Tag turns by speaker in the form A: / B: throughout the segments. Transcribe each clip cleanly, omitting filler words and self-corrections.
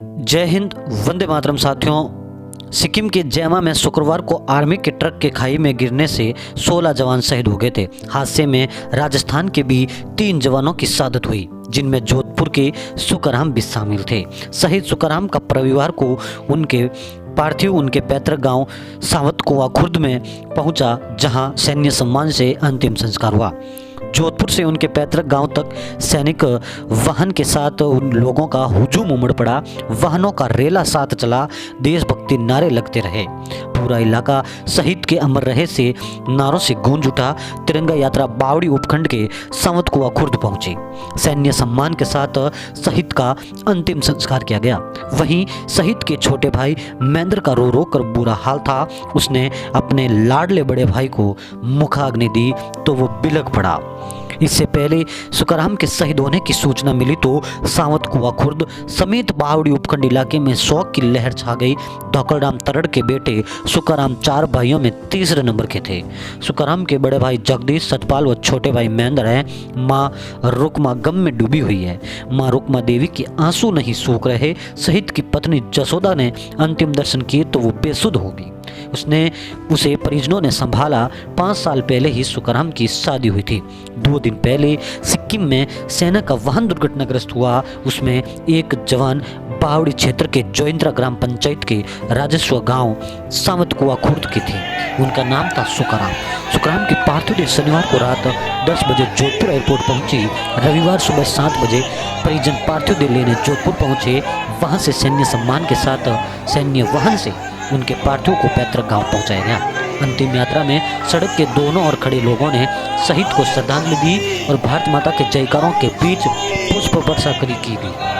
A: जय हिंद, वंदे मातरम साथियों। सिक्किम के जैमा में शुक्रवार को आर्मी के ट्रक के खाई में गिरने से 16 जवान शहीद हो गए थे। हादसे में राजस्थान के भी 3 जवानों की शहादत हुई, जिनमें जोधपुर के सुकराम भी शामिल थे। शहीद सुकराम का रविवार को उनके पार्थिव उनके पैतृक गांव सावत कुआं खुर्द में पहुंचा, जहां सैन्य सम्मान से अंतिम संस्कार हुआ। जोधपुर से उनके पैतृक गांव तक सैनिक वाहन के साथ उन लोगों का हुजूम उमड़ पड़ा। वाहनों का रेला साथ चला, देशभक्ति नारे लगते रहे। पूरा इलाका शहीद के अमर रहे से नारों से गूंज उठा। तिरंगा यात्रा बावड़ी उपखंड के सावत कुआं खुर्द पहुंची। सैन्य सम्मान के साथ शहीद का अंतिम संस्कार किया गया। वहीं शहीद के छोटे भाई महेंद्र का रो रो कर बुरा हाल था। उसने अपने लाडले बड़े भाई को मुखाग्नि दी तो वो बिलख पड़ा। इससे पहले सुकराम के शहीद होने की सूचना मिली तो सावत कुआं खुर्द समेत बावड़ी उपखंड इलाके में शोक की लहर छा गई। धौकड़राम तरड़ के बेटे सुकराम 4 भाइयों में तीसरे नंबर के थे। सुकराम के बड़े भाई जगदीश, सतपाल व छोटे भाई महेंद्र हैं। माँ रुकमा गम में डूबी हुई है। माँ रुकमा देवी के आंसू नहीं सूख रहे। शहीद की पत्नी जसोदा ने अंतिम दर्शन किए तो वो बेसुध होगी। उसे परिजनों ने संभाला। 5 साल पहले ही सुकराम की शादी हुई थी। 2 दिन पहले सिक्किम में सेना का वाहन दुर्घटनाग्रस्त हुआ। उसमें एक जवान बावड़ी क्षेत्र के जोइंद्रा ग्राम पंचायत के राजस्व गांव सावत कुआं खुर्द के थे। उनका नाम था सुकराम। सुकराम की पार्थिव देह शनिवार को रात 10 बजे जोधपुर एयरपोर्ट पहुंची। रविवार सुबह 7 बजे परिजन पार्थिव देह लेने जोधपुर पहुंचे। वहां से सैन्य सम्मान के साथ सैन्य वाहन से उनके पार्थिव को पैतृक गांव पहुंचाया गया। अंतिम यात्रा में सड़क के दोनों ओर खड़े लोगों ने शहीद को श्रद्धांजलि दी और भारत माता के जयकारों के बीच पुष्प वर्षा की गई।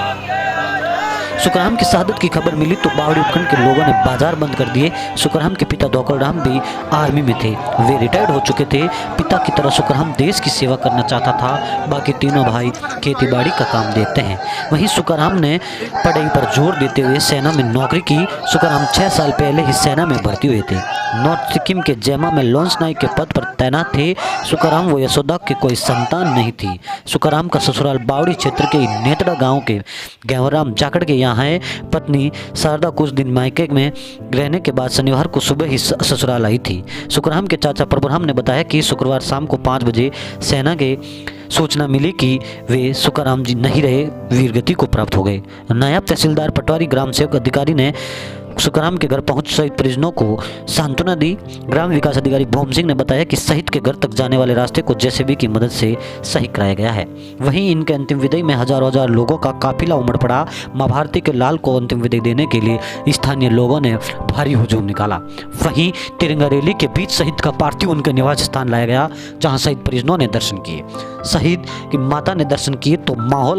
A: सुकराम की शहादत की खबर मिली तो बावड़ी उपखंड के लोगों ने बाजार बंद कर दिए। सुकराम के पिता धौकड़राम भी आर्मी में थे। वे रिटायर्ड हो चुके थे। पिता की तरह सुकराम देश की सेवा करना चाहता था। बाकी तीनों भाई खेतीबाड़ी का काम देखते हैं। वहीं सुकराम ने पढ़ाई पर जोर देते हुए सेना में नौकरी की। सुकराम 6 साल पहले ही सेना में भर्ती हुए थे। नॉर्थ सिक्किम के जैमा में लॉन्स नाइक के पद पर तैनात थे। सुकराम व यशोदा के कोई संतान नहीं थी। सुकराम का ससुराल बावड़ी क्षेत्र के नेतड़ा गांव के गेवराम जाखड़ के यहाँ है। पत्नी शारदा कुछ दिन मायके में रहने के बाद शनिवार को सुबह ही ससुराल आई थी। सुकराम के चाचा प्रभुराम ने बताया कि शुक्रवार शाम को 5 बजे सेना के सूचना मिली कि वे सुकराम जी नहीं रहे, वीरगति को प्राप्त हो गए। नायब तहसीलदार पटवारी ग्राम सेवक अधिकारी ने सुकराम के घर पहुंच शहीद परिजनों को सांत्वना दी। ग्राम विकास अधिकारी भोम सिंह ने बताया कि शहीद के घर तक जाने वाले रास्ते को जेसीबी की मदद से सही कराया गया है। वहीं इनके अंतिम विदाई में हजारों लोगों का काफिला उमड़ पड़ा। मां भारती के लाल को अंतिम विदाई देने के लिए स्थानीय लोगों ने भारी हुजूम निकाला। वहीं तिरंगा रैली के बीच शहीद का पार्थिव उनके निवास स्थान लाया गया, जहाँ शहीद परिजनों ने दर्शन किए। शहीद की माता ने दर्शन किए तो माहौल